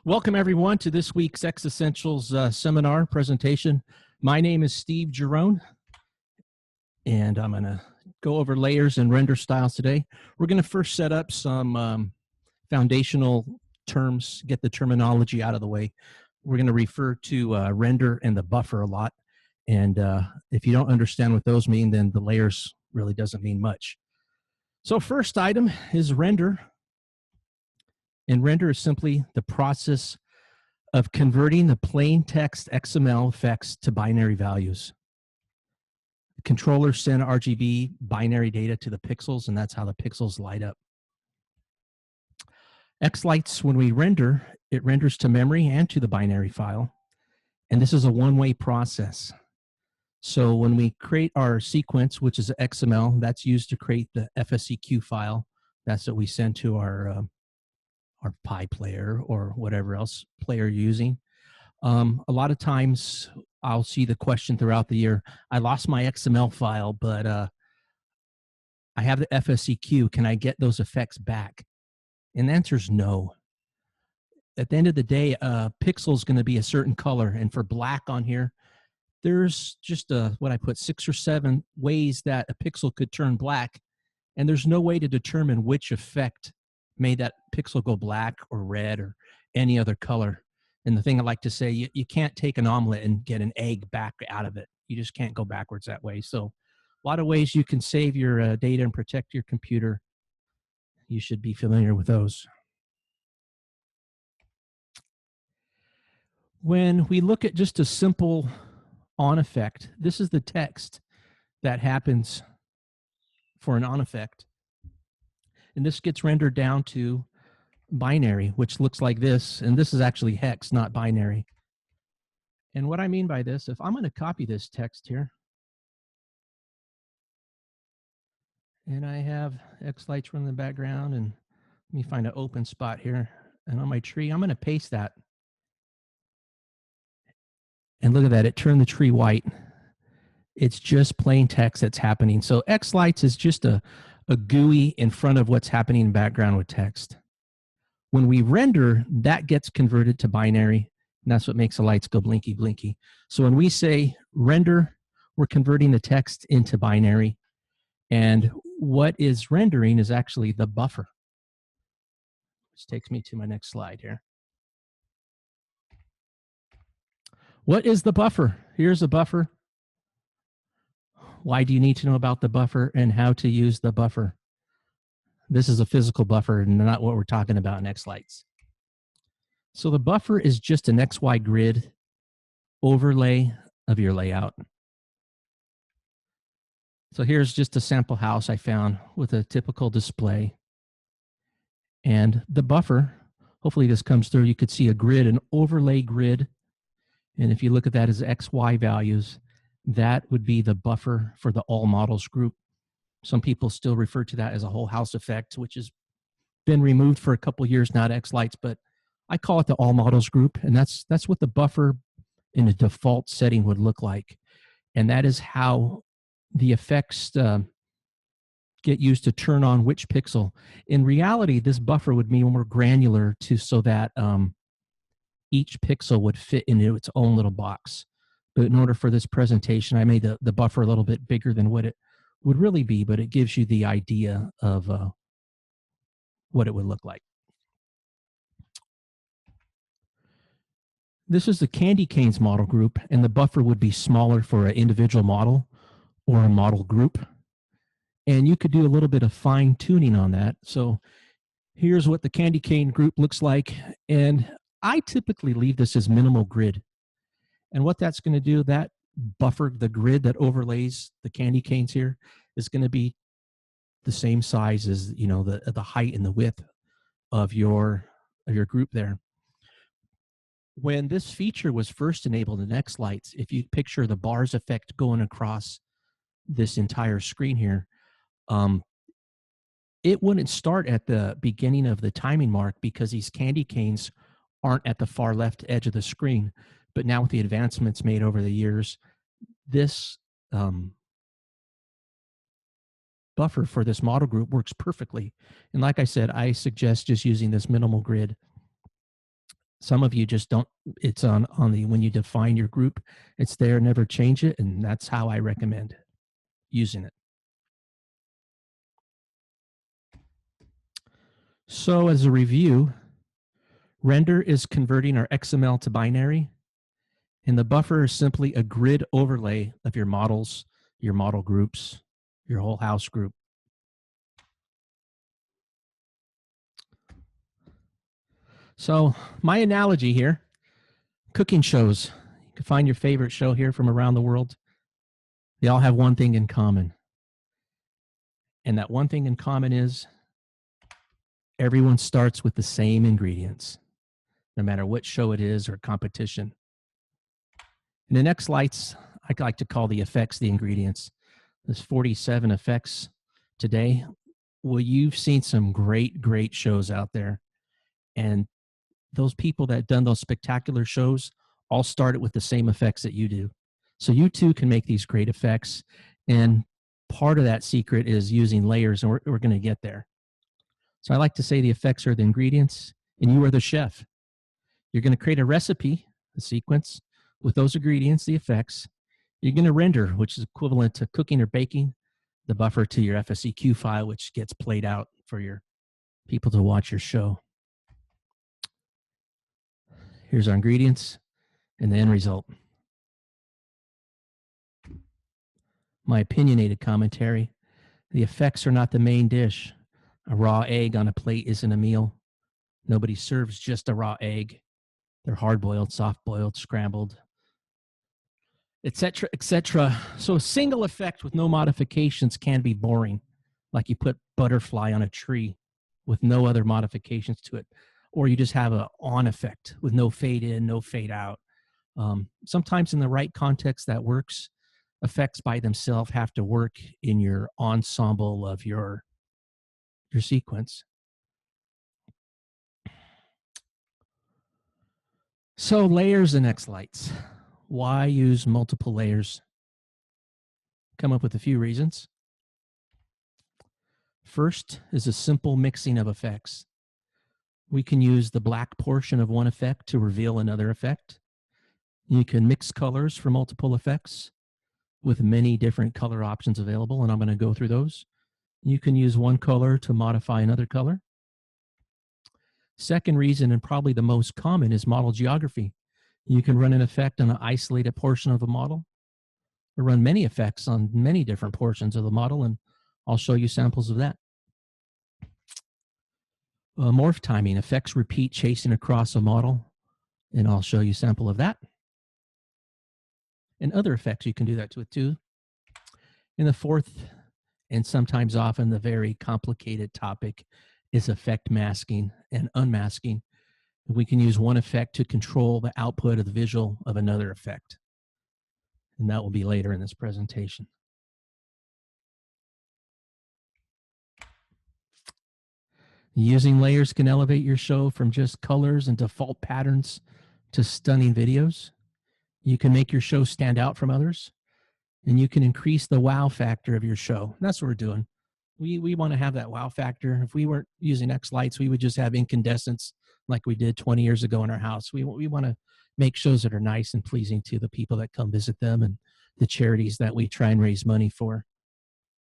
Welcome everyone to this week's xEssentials seminar presentation. My name is Steve Giron, and I'm going to go over layers and render styles today. We're going to first set up some foundational terms, get the terminology out of the way. We're going to refer to render and the buffer a lot, and if you don't understand what those mean, then the layers really doesn't mean much. So first item is render. And render is simply the process of converting the plain text XML effects to binary values. The controllers send RGB binary data to the pixels, and that's how the pixels light up. xLights, when we render, it renders to memory and to the binary file. And this is a one-way process. So when we create our sequence, which is XML, that's used to create the FSEQ file. That's what we send to our Pi player or whatever else player you're using. A lot of times I'll see the question throughout the year, I lost my XML file, but I have the FSEQ. Can I get those effects back? And the answer is no. At the end of the day, pixel is going to be a certain color. And for black on here, there's just what I put 6 or 7 ways that a pixel could turn black. And there's no way to determine which effect made that pixel go black or red or any other color. And the thing I like to say, you can't take an omelet and get an egg back out of it. You just can't go backwards that way. So a lot of ways you can save your data and protect your computer. You should be familiar with those. When we look at just a simple on effect, this is the text that happens for an on effect. And this gets rendered down to binary, which looks like this. And this is actually hex, not binary. And what I mean by this, if I'm going to copy this text here, and I have xLights running in the background, and let me find an open spot here. And on my tree, I'm going to paste that. And look at that, it turned the tree white. It's just plain text that's happening. So xLights is just a GUI in front of what's happening in the background with text. When we render, that gets converted to binary, and that's what makes the lights go blinky, blinky. So when we say render, we're converting the text into binary, and what is rendering is actually the buffer. Which takes me to my next slide here. What is the buffer? Here's a buffer. Why do you need to know about the buffer and how to use the buffer? This is a physical buffer and not what we're talking about in xLights. So the buffer is just an XY grid overlay of your layout. So here's just a sample house I found with a typical display. And the buffer, hopefully this comes through, you could see a grid, an overlay grid. And if you look at that as XY values, that would be the buffer for the all models group. Some people still refer to that as a whole house effect, which has been removed for a couple years now to xLights, but I call it the all models group. And that's what the buffer in a default setting would look like. And that is how the effects get used to turn on which pixel. In reality, this buffer would be more granular so that each pixel would fit into its own little box. But in order for this presentation, I made the buffer a little bit bigger than what it would really be, but it gives you the idea of what it would look like. This is the candy canes model group, and the buffer would be smaller for an individual model or a model group. And you could do a little bit of fine tuning on that. So here's what the candy cane group looks like. And I typically leave this as minimal grid. And what that's going to do, that buffer, the grid that overlays the candy canes here, is going to be the same size as, you know, the height and the width of your group there. When this feature was first enabled in xLights, if you picture the bars effect going across this entire screen here, it wouldn't start at the beginning of the timing mark because these candy canes aren't at the far left edge of the screen. But now with the advancements made over the years, this buffer for this model group works perfectly. And like I said, I suggest just using this minimal grid. Some of you just don't, it's on the, when you define your group, it's there, never change it. And that's how I recommend using it. So as a review, render is converting our XML to binary, and the buffer is simply a grid overlay of your models, your model groups, your whole house group. So my analogy here, cooking shows. You can find your favorite show here from around the world. They all have one thing in common. And that one thing in common is everyone starts with the same ingredients, no matter what show it is or competition. And in xLights, I like to call the effects the ingredients. There's 47 effects today. Well, you've seen some great shows out there. And those people that done those spectacular shows all started with the same effects that you do. So you too can make these great effects. And part of that secret is using layers, and we're going to get there. So I like to say the effects are the ingredients, and you are the chef. You're going to create a recipe, a sequence, with those ingredients, the effects. You're going to render, which is equivalent to cooking or baking, the buffer to your FSEQ file, which gets played out for your people to watch your show. Here's our ingredients and the end result. My opinionated commentary. The effects are not the main dish. A raw egg on a plate isn't a meal. Nobody serves just a raw egg. They're hard-boiled, soft-boiled, scrambled, etc., etc. So a single effect with no modifications can be boring, like you put butterfly on a tree with no other modifications to it, or you just have an on effect with no fade in, no fade out. Sometimes in the right context that works. Effects by themselves have to work in your ensemble of your sequence. So layers and xLights. Why use multiple layers? Come up with a few reasons. First is a simple mixing of effects. We can use the black portion of one effect to reveal another effect. You can mix colors for multiple effects with many different color options available, and I'm going to go through those. You can use one color to modify another color. Second reason, and probably the most common, is model geography. You can run an effect on an isolated portion of a model, or run many effects on many different portions of the model, and I'll show you samples of that. Morph timing, effects repeat chasing across a model, and I'll show you a sample of that. And other effects, you can do that with too. And the fourth, and sometimes often the very complicated topic, is effect masking and unmasking. We can use one effect to control the output of the visual of another effect. And that will be later in this presentation. Using layers can elevate your show from just colors and default patterns to stunning videos. You can make your show stand out from others, and you can increase the wow factor of your show. And that's what we're doing. We want to have that wow factor. If we weren't using xLights, we would just have incandescents like we did 20 years ago in our house. We want to make shows that are nice and pleasing to the people that come visit them and the charities that we try and raise money for.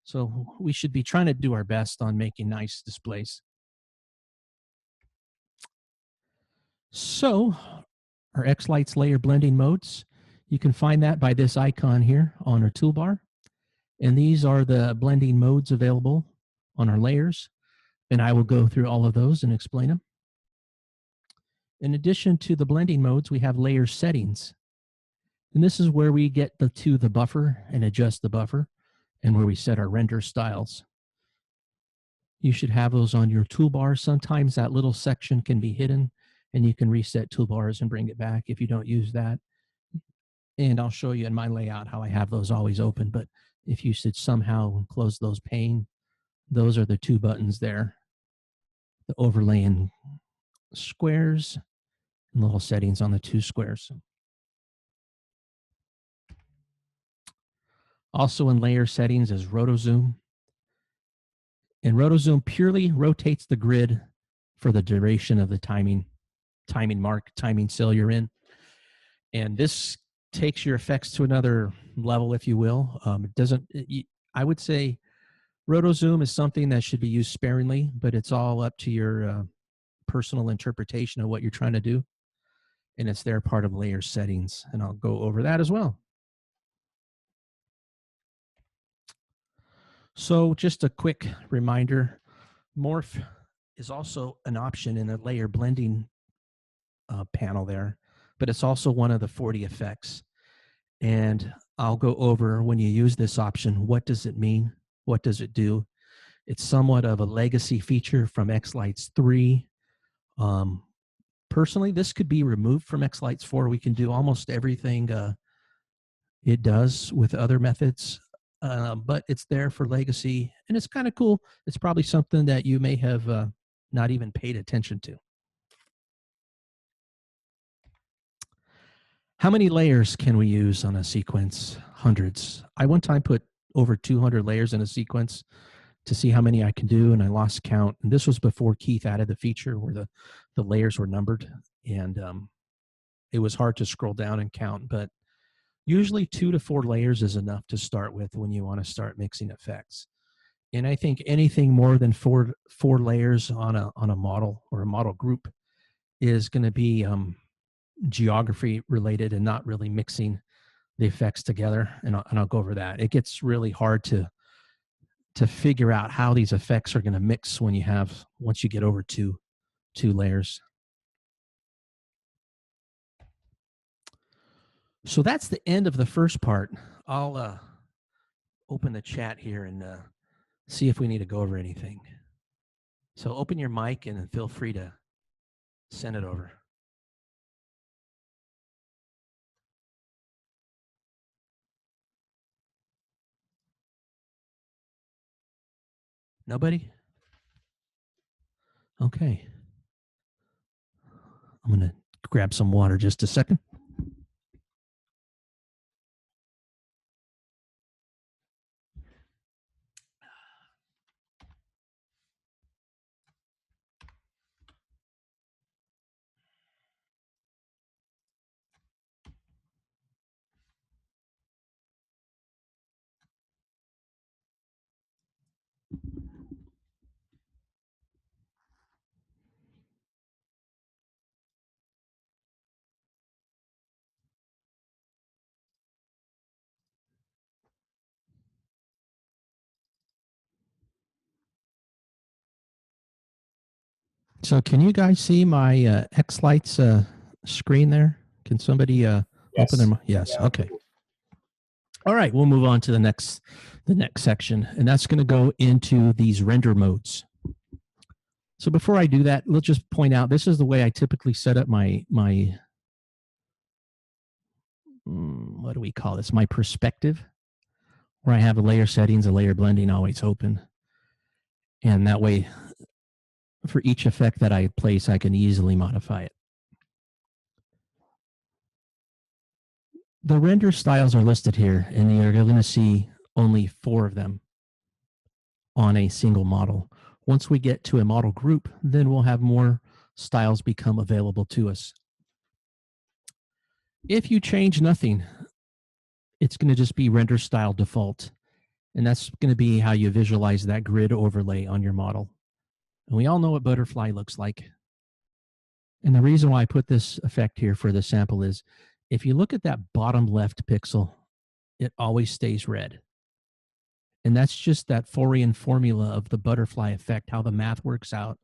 So we should be trying to do our best on making nice displays. So our xLights layer blending modes, you can find that by this icon here on our toolbar. And these are the blending modes available on our layers. And I will go through all of those and explain them. In addition to the blending modes, we have layer settings. And this is where we get to the buffer and adjust the buffer, and where we set our render styles. You should have those on your toolbar. Sometimes that little section can be hidden, and you can reset toolbars and bring it back if you don't use that. And I'll show you in my layout how I have those always open. But if you should somehow close those pane, those are the two buttons there. The overlay in squares and little settings on the two squares. Also in layer settings is rotozoom. And rotozoom purely rotates the grid for the duration of the timing timing mark, timing cell you're in. And this takes your effects to another level, if you will. I would say RotoZoom is something that should be used sparingly, but it's all up to your personal interpretation of what you're trying to do. And it's their part of layer settings. And I'll go over that as well. So just a quick reminder, Morph is also an option in the layer blending panel there, but it's also one of the 40 effects. And I'll go over, when you use this option, what does it mean? What does it do? It's somewhat of a legacy feature from xLights 3. Personally, this could be removed from xLights 4. We can do almost everything it does with other methods, but it's there for legacy, and it's kind of cool. It's probably something that you may have not even paid attention to. How many layers can we use on a sequence? Hundreds. I one time put over 200 layers in a sequence to see how many I can do, and I lost count. And this was before Keith added the feature where the layers were numbered, and it was hard to scroll down and count, but usually 2 to 4 layers is enough to start with when you want to start mixing effects. And I think anything more than four layers on a model or a model group is going to be geography related and not really mixing the effects together. And I'll go over that. It gets really hard to figure out how these effects are going to mix once you get over two layers. So that's the end of the first part. I'll open the chat here and see if we need to go over anything. So open your mic and feel free to send it over. Nobody? Okay. I'm going to grab some water just a second. So can you guys see my xLights screen there? Can somebody open them? Yes. Yeah. Okay. All right, we'll move on to the next section, and that's going to go into these render modes. So before I do that, let's just point out this is the way I typically set up my what do we call this? My perspective, where I have the layer settings, the layer blending always open, and that way, for each effect that I place, I can easily modify it. The render styles are listed here, and you're going to see only 4 of them on a single model. Once we get to a model group, then we'll have more styles become available to us. If you change nothing, it's going to just be render style default, and that's going to be how you visualize that grid overlay on your model. And we all know what butterfly looks like. And the reason why I put this effect here for the sample is, if you look at that bottom left pixel, it always stays red. And that's just that Fourier formula of the butterfly effect, how the math works out.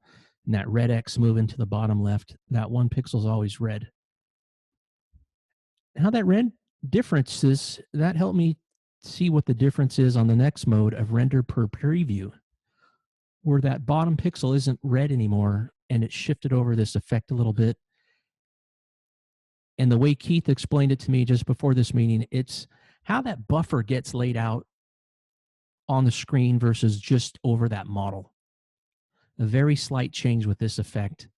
And that red X moving to the bottom left, that one pixel is always red. How that red difference is, that helped me see what the difference is on the next mode of render per preview, where that bottom pixel isn't red anymore, and it shifted over this effect a little bit. And the way Keith explained it to me just before this meeting, it's how that buffer gets laid out on the screen versus just over that model. A very slight change with this effect.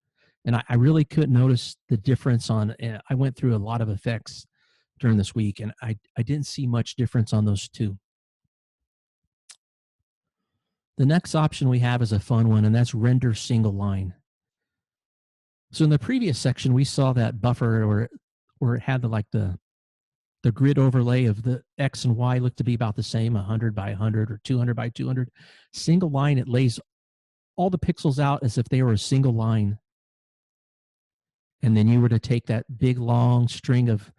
And I really couldn't notice the difference on, I went through a lot of effects during this week, and I didn't see much difference on those 2. The next option we have is a fun one, and that's render single line. So in the previous section, we saw that buffer where it had the grid overlay of the X and Y looked to be about the same, 100 by 100 or 200 by 200. Single line, it lays all the pixels out as if they were a single line. And then you were to take that big long string of,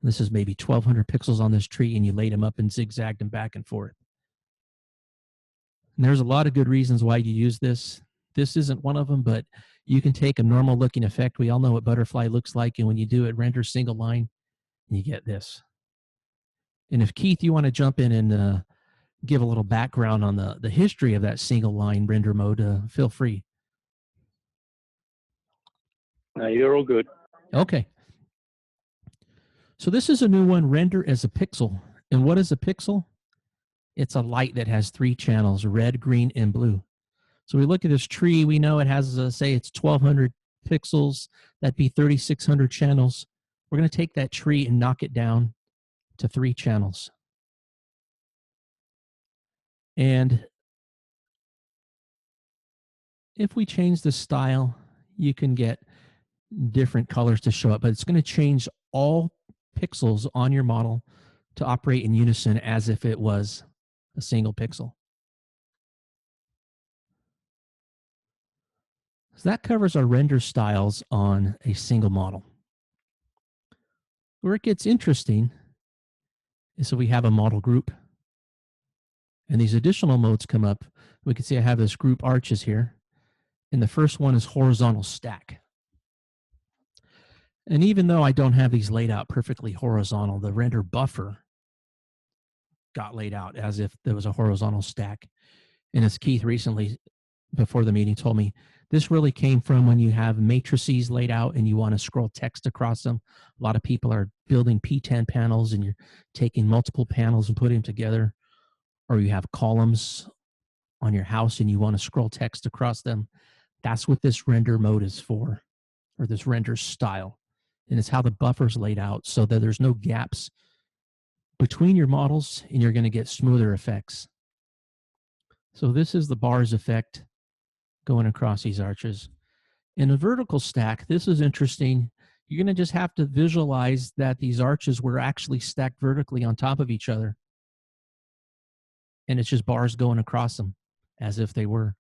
this is maybe 1,200 pixels on this tree, and you laid them up and zigzagged them back and forth. And there's a lot of good reasons why you use this. This isn't one of them, but you can take a normal looking effect. We all know what butterfly looks like, and when you do it, render single line, you get this. And if Keith, you want to jump in and give a little background on the history of that single line render mode, feel free. No, you're all good. Okay. So this is a new one, render as a pixel. And what is a pixel? It's a light that has 3 channels, red, green, and blue. So we look at this tree, we know it has, say it's 1,200 pixels. That'd be 3,600 channels. We're going to take that tree and knock it down to 3 channels. And if we change the style, you can get different colors to show up, but it's going to change all pixels on your model to operate in unison as if it was a single pixel. So that covers our render styles on a single model. Where it gets interesting is so we have a model group, and these additional modes come up. We can see I have this group arches here, and the first one is horizontal stack. And even though I don't have these laid out perfectly horizontal, the render buffer got laid out as if there was a horizontal stack. And as Keith recently, before the meeting, told me, this really came from when you have matrices laid out and you want to scroll text across them. A lot of people are building P10 panels and you're taking multiple panels and putting them together. Or you have columns on your house and you want to scroll text across them. That's what this render mode is for, or this render style. And it's how the buffer's laid out so that there's no gaps between your models and you're going to get smoother effects. So this is the bars effect going across these arches. In a vertical stack, this is interesting. You're going to just have to visualize that these arches were actually stacked vertically on top of each other. And it's just bars going across them as if they were.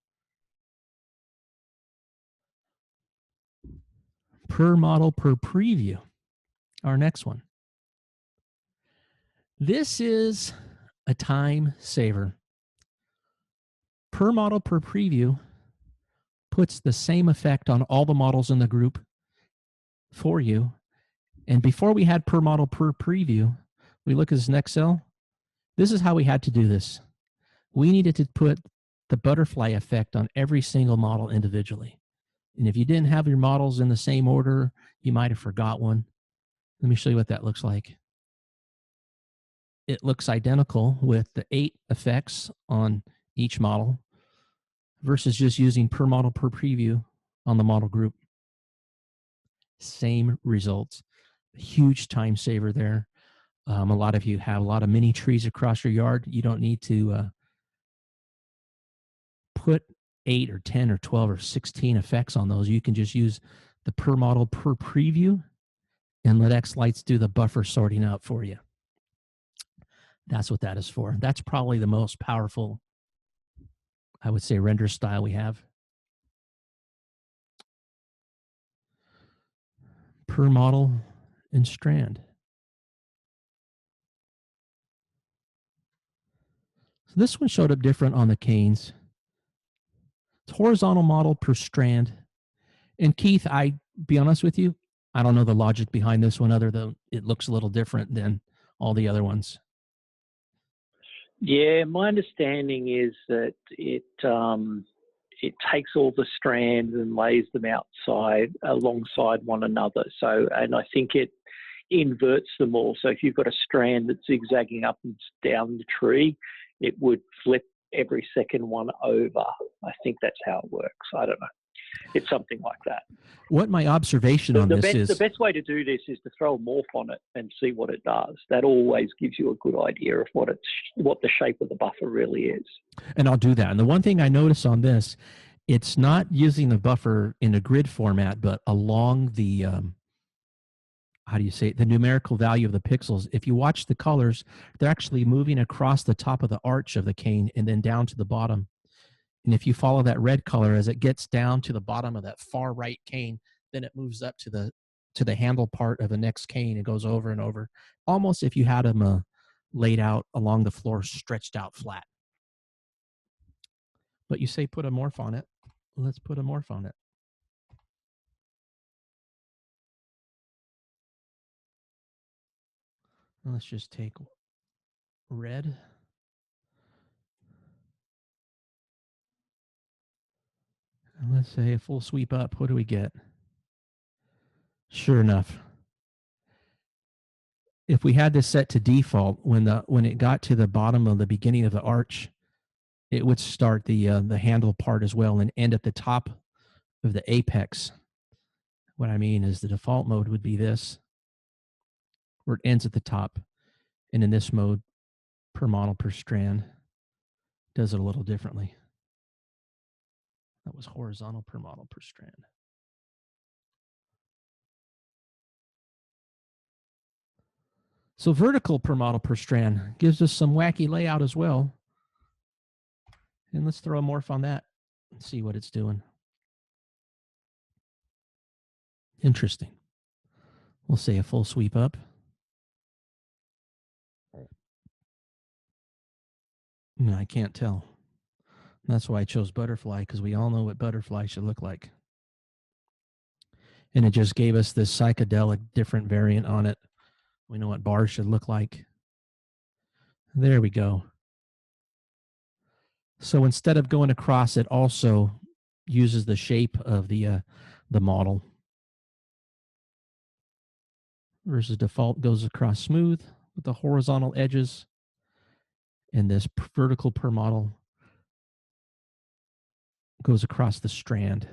Per model, per preview. Our next one. This is a time saver. Per model, per preview puts the same effect on all the models in the group for you. And before we had per model, per preview, we look at this next cell. This is how we had to do this. We needed to put the butterfly effect on every single model individually. And if you didn't have your models in the same order, you might have forgot one. Let me show you what that looks like. It looks identical with the 8 effects on each model versus just using per model, per preview on the model group. Same results. Huge time saver there. A lot of you have a lot of mini trees across your yard. You don't need to put 8 or 10 or 12 or 16 effects on those. You can just use the per model, per preview and let xLights do the buffer sorting out for you. That's what that is for. That's probably the most powerful, I would say, render style we have. Per model and strand. So this one showed up different on the canes. It's horizontal model per strand. And Keith, I be honest with you, I don't know the logic behind this one other than it looks a little different than all the other ones. Yeah, my understanding is that it takes all the strands and lays them outside alongside one another. So, and I think it inverts them all. So if you've got a strand that's zigzagging up and down the tree, it would flip every second one over. I think that's how it works. I don't know. It's something like that. What my observation on this is... The best way to do this is to throw a morph on it and see what it does. That always gives you a good idea of what the shape of the buffer really is. And I'll do that. And the one thing I notice on this It's not using the buffer in a grid format, but along the, how do you say it, the numerical value of the pixels. If you watch the colors, they're actually moving across the top of the arch of the cane and then down to the bottom. And if you follow that red color as it gets down to the bottom of that far right cane, then it moves up to the handle part of the next cane and goes over and over, almost if you had them laid out along the floor, stretched out flat. But you say put a morph on it. Let's put a morph on it. Let's just take red. And let's say a full sweep up. What do we get? Sure enough, if we had this set to default, when it got to the bottom of the beginning of the arch, it would start the handle part as well and end at the top of the apex. What I mean is the default mode would be this, where it ends at the top. And in this mode, per model per strand does it a little differently. That was horizontal per model per strand. So vertical per model per strand gives us some wacky layout as well. And let's throw a morph on that and see what it's doing. Interesting. We'll say a full sweep up. I can't tell. That's why I chose butterfly, because we all know what butterfly should look like. And it just gave us this psychedelic different variant on it. We know what bars should look like. There we go. So instead of going across, it also uses the shape of the model. Versus default goes across smooth with the horizontal edges. And this vertical per model goes across the strand,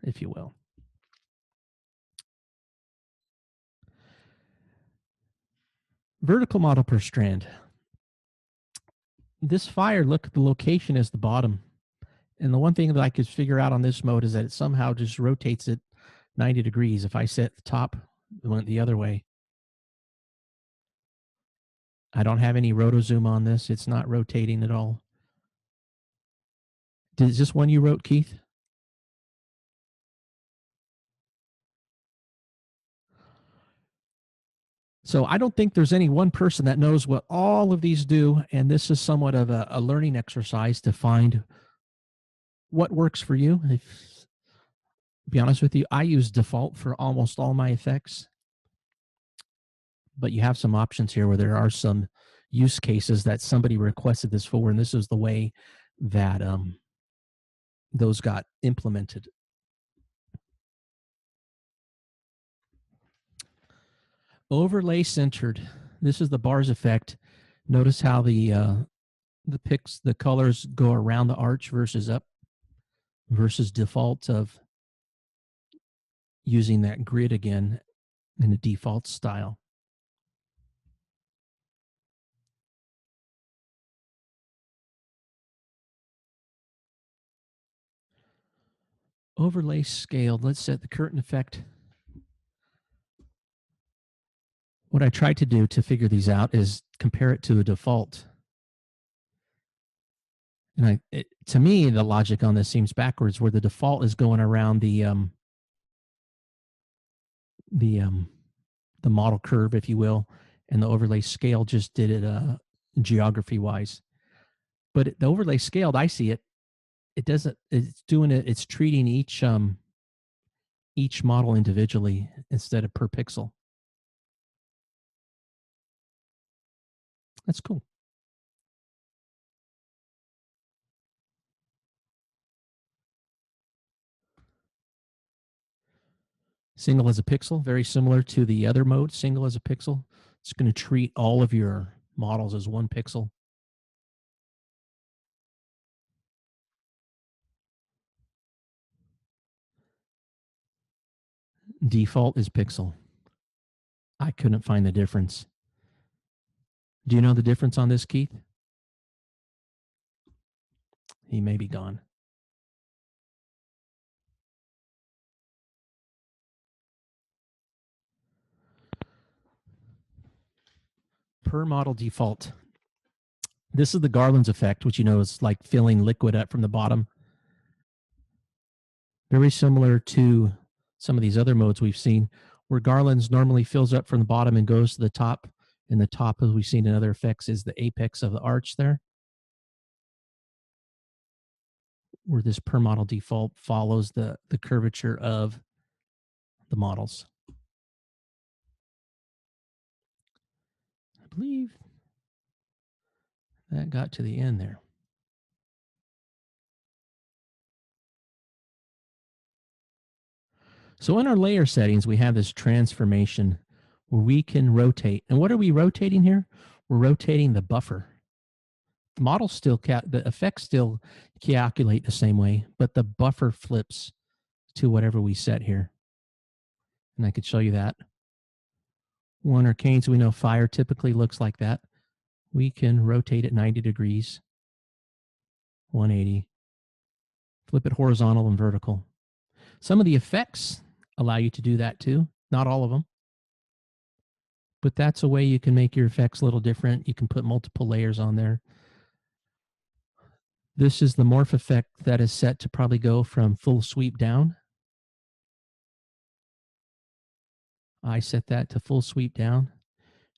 if you will. Vertical model per strand. This fire, look, the location is the bottom. And the one thing that I could figure out on this mode is that it somehow just rotates it 90 degrees. If I set the top, it went the other way. I don't have any roto zoom on this. It's not rotating at all. Is this one you wrote, Keith? So I don't think there's any one person that knows what all of these do. And this is somewhat of a learning exercise to find what works for you. If, to be honest with you, I use default for almost all my effects. But you have some options here where there are some use cases that somebody requested this for, and this is the way that those got implemented. Overlay centered. This is the bars effect. Notice how the colors go around the arch versus up, versus default of using that grid again in the default style. Overlay scaled. Let's set the curtain effect. What I tried to do to figure these out is compare it to a default. And to me, the logic on this seems backwards, where the default is going around the model curve, if you will, and the overlay scale just did it geography wise. But the overlay scaled, I see it. It doesn't. It's doing it. It's treating each model individually instead of per pixel. That's cool. Single as a pixel, very similar to the other mode, single as a pixel. It's going to treat all of your models as one pixel. Default is pixel. I couldn't find the difference. Do you know the difference on this, Keith? He may be gone. per model default. This is the Garland's effect, which you know is like filling liquid up from the bottom. Very similar to some of these other modes we've seen, where Garland's normally fills up from the bottom and goes to the top. And the top, as we've seen in other effects, is the apex of the arch there, where this per model default follows the curvature of the models. I believe that got to the end there. So in our layer settings, we have this transformation where we can rotate. And what are we rotating here? We're rotating the buffer. The model still, the effects still calculate the same way, but the buffer flips to whatever we set here. And I could show you that. One arcanes, we know fire typically looks like that. We can rotate it 90 degrees, 180, flip it horizontal and vertical. Some of the effects allow you to do that too, not all of them. But that's a way you can make your effects a little different. You can put multiple layers on there. This is the morph effect that is set to probably go from full sweep down. I set that to full sweep down.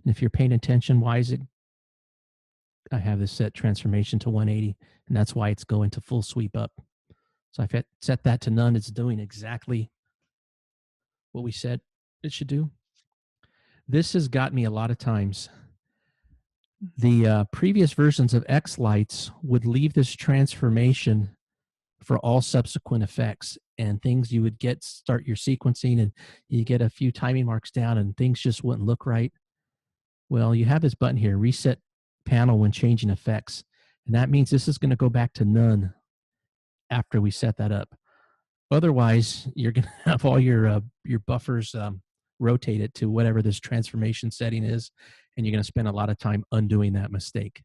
And if you're paying attention, why is it? I have this set transformation to 180, and that's why it's going to full sweep up. So I've set that to none. It's doing exactly what we said it should do. This has got me a lot of times. The previous versions of xLights would leave this transformation for all subsequent effects, and things you would start your sequencing and you get a few timing marks down and things just wouldn't look right. Well, you have this button here, reset panel when changing effects. And that means this is going to go back to none after we set that up. Otherwise, you're going to have all your buffers rotated to whatever this transformation setting is, and you're going to spend a lot of time undoing that mistake.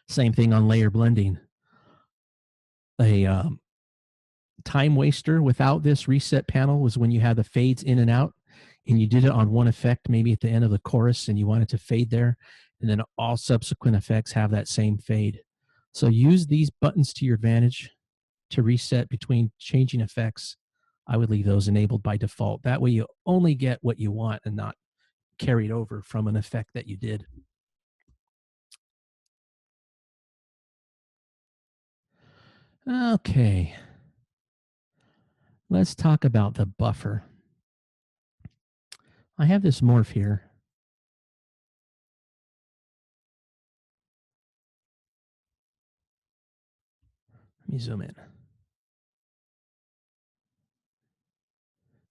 Same thing on layer blending. A time waster without this reset panel was when you had the fades in and out, and you did it on one effect, maybe at the end of the chorus, and you wanted to fade there, and then all subsequent effects have that same fade. So use these buttons to your advantage to reset between changing effects. I would leave those enabled by default. That way you only get what you want and not carried over from an effect that you did. Okay. Let's talk about the buffer. I have this morph here. Let me zoom in.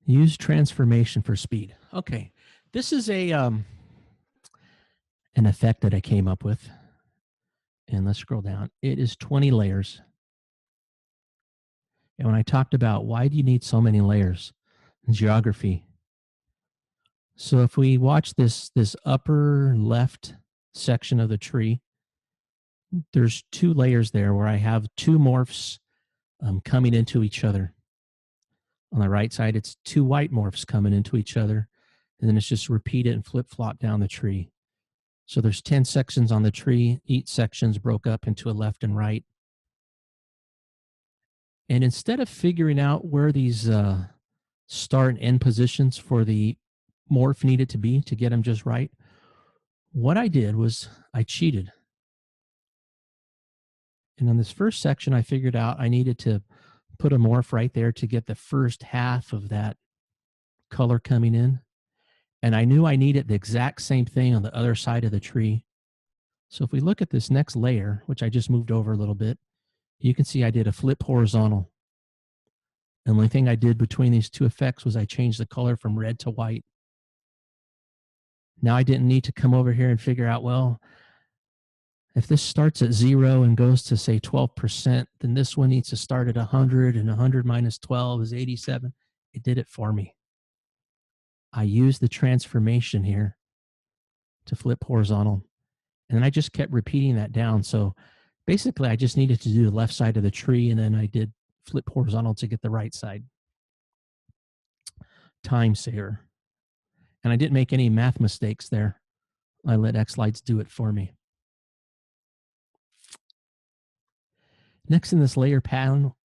Use transformation for speed. Okay. This is an effect that I came up with. And let's scroll down. It is 20 layers. And when I talked about why do you need so many layers? Geography. So if we watch this upper left section of the tree, there's 2 layers there where I have 2 morphs coming into each other. On the right side, it's 2 white morphs coming into each other. And then it's just repeat it and flip-flop down the tree. So there's 10 sections on the tree. Each section's broke up into a left and right. And instead of figuring out where these start and end positions for the morph needed to be to get them just right, what I did was I cheated. And on this first section, I figured out I needed to put a morph right there to get the first half of that color coming in. And I knew I needed the exact same thing on the other side of the tree. So if we look at this next layer, which I just moved over a little bit, you can see I did a flip horizontal. And the only thing I did between these 2 effects was I changed the color from red to white. Now I didn't need to come over here and figure out, well, if this starts at 0 and goes to say 12%, then this one needs to start at 100, and 100 minus 12 is 87. It did it for me. I used the transformation here to flip horizontal, and I just kept repeating that down. So basically I just needed to do the left side of the tree, and then I did flip horizontal to get the right side. Time saver. And I didn't make any math mistakes there. I let xLights do it for me. Next in this layer panel,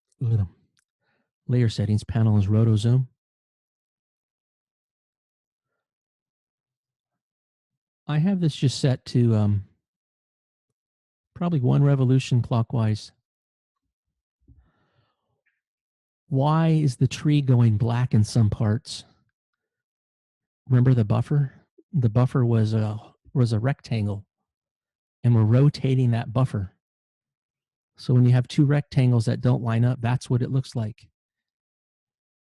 layer settings panel is Roto Zoom. I have this just set to probably 1 revolution clockwise. Why is the tree going black in some parts? Remember the buffer? The buffer was a rectangle, and we're rotating that buffer. So when you have 2 rectangles that don't line up, that's what it looks like.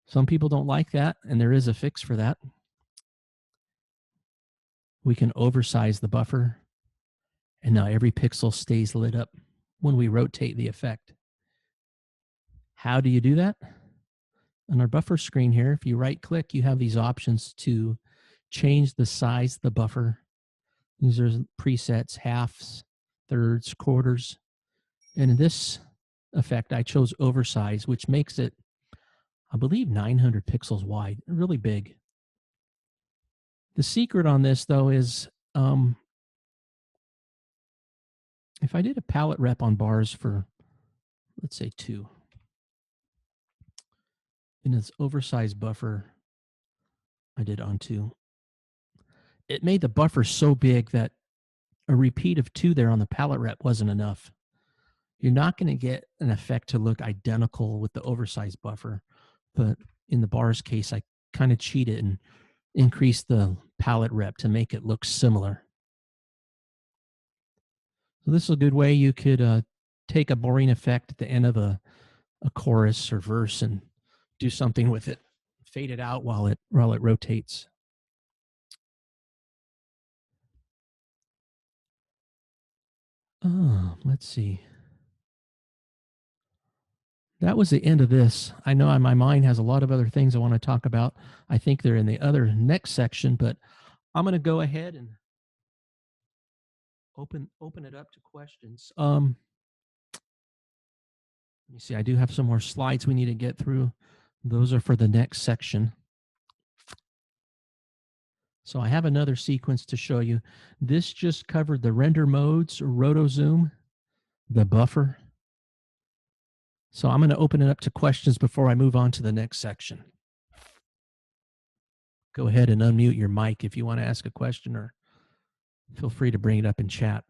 Some people don't like that, and there is a fix for that. We can oversize the buffer, and now every pixel stays lit up when we rotate the effect. How do you do that? On our buffer screen here, if you right-click, you have these options to change the size of the buffer. These are presets, halves, thirds, quarters. And in this effect, I chose oversize, which makes it, I believe, 900 pixels wide, really big. The secret on this, though, is if I did a palette rep on bars for, let's say, 2, in this oversized buffer, I did on 2. It made the buffer so big that a repeat of 2 there on the palette rep wasn't enough. You're not going to get an effect to look identical with the oversized buffer, but in the bars case, I kind of cheated and increased the palette rep to make it look similar. So this is a good way you could take a boring effect at the end of a chorus or verse and do something with it, fade it out while it rotates. Let's see. That was the end of this. I know my mind has a lot of other things I want to talk about. I think they're in the other next section, but I'm going to go ahead and open it up to questions. Let me see. I do have some more slides we need to get through. Those are for the next section. So I have another sequence to show you. This just covered the render modes, roto zoom, the buffer. So I'm going to open it up to questions before I move on to the next section. Go ahead and unmute your mic if you want to ask a question, or feel free to bring it up in chat.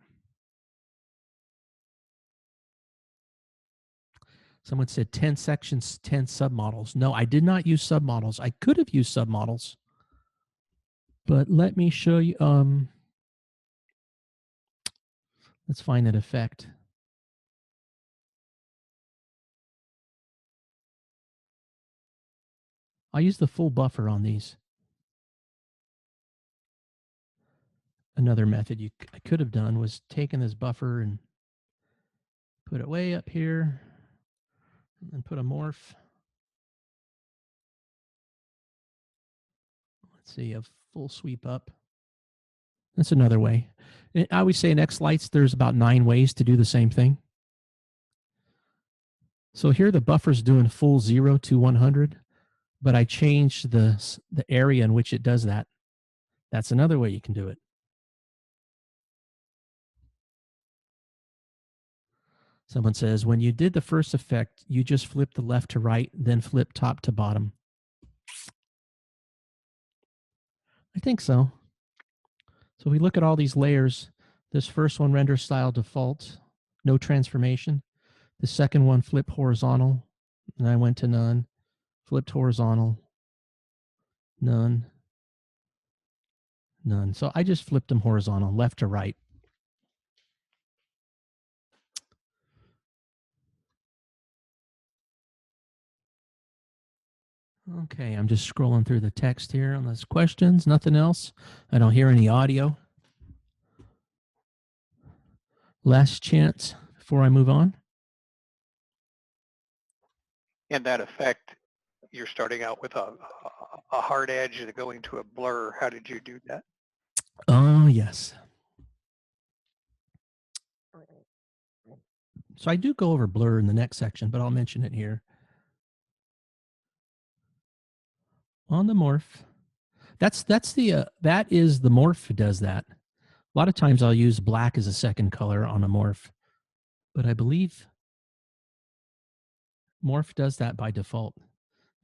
Someone said 10 sections, 10 submodels. No, I did not use submodels. I could have used submodels, but let me show you. Let's find that effect. I'll use the full buffer on these. Another method I could have done was taken this buffer and put it way up here and put a morph. Let's see, a full sweep up. That's another way. I always say in xLights, there's about 9 ways to do the same thing. So here the buffer's doing full 0 to 100, but I changed the area in which it does that. That's another way you can do it. Someone says, when you did the first effect, you just flipped the left to right, then flip top to bottom. I think so. So we look at all these layers. This first one, render style default, no transformation. The second one, flip horizontal, and I went to none. Flipped horizontal, none, none. So I just flipped them horizontal, left to right. Okay, I'm just scrolling through the text here on those questions. Nothing else. I don't hear any audio. Last chance before I move on. In that effect, you're starting out with a hard edge and going to a blur. How did you do that? Oh, yes. So I do go over blur in the next section, but I'll mention it here. On the morph, that is the morph does that. A lot of times I'll use black as a second color on a morph, but I believe Morph does that by default.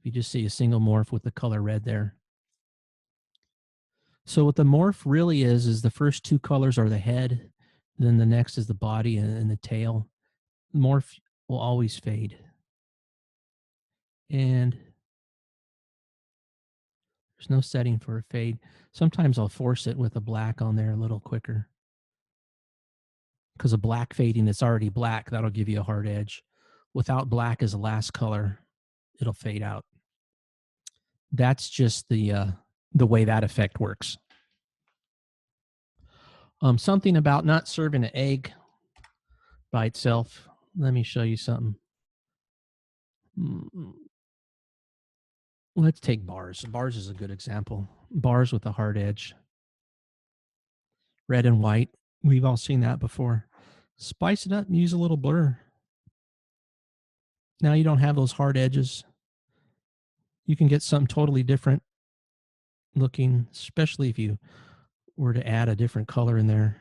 You just see a single morph with the color red there. So what the morph really is the first two colors are the head, then the next is the body and the tail. Morph will always fade. And there's no setting for a fade. Sometimes I'll force it with a black on there a little quicker. Because a black fading that's already black, that'll give you a hard edge. Without black as the last color, it'll fade out. That's just the way that effect works. Something about not serving an egg by itself. Let me show you something. Let's take bars. Bars is a good example. Bars with a hard edge. Red and white. We've all seen that before. Spice it up and use a little blur. Now you don't have those hard edges. You can get something totally different looking, especially if you were to add a different color in there.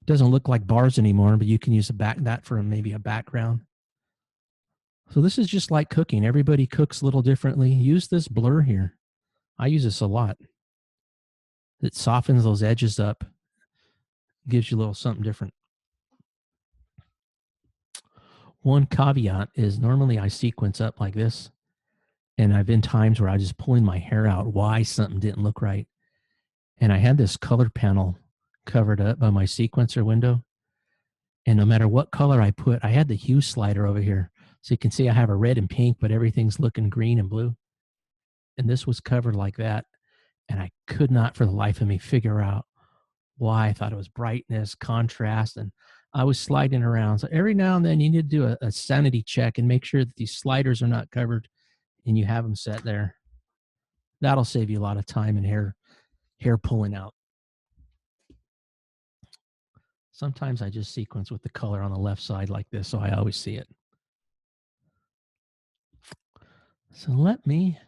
It doesn't look like bars anymore, but you can use that for maybe a background. So this is just like cooking. Everybody cooks a little differently. Use this blur here. I use this a lot. It softens those edges up, gives you a little something different. One caveat is normally I sequence up like this, and I've been times where I was just pulling my hair out why something didn't look right. And I had this color panel covered up by my sequencer window. And no matter what color I put, I had the hue slider over here. So you can see I have a red and pink, but everything's looking green and blue. And this was covered like that. And I could not for the life of me figure out why. I thought it was brightness, contrast, and I was sliding around. So every now and then you need to do a sanity check and make sure that these sliders are not covered and you have them set there. That'll save you a lot of time and hair pulling out. Sometimes I just sequence with the color on the left side like this, so I always see it. So let me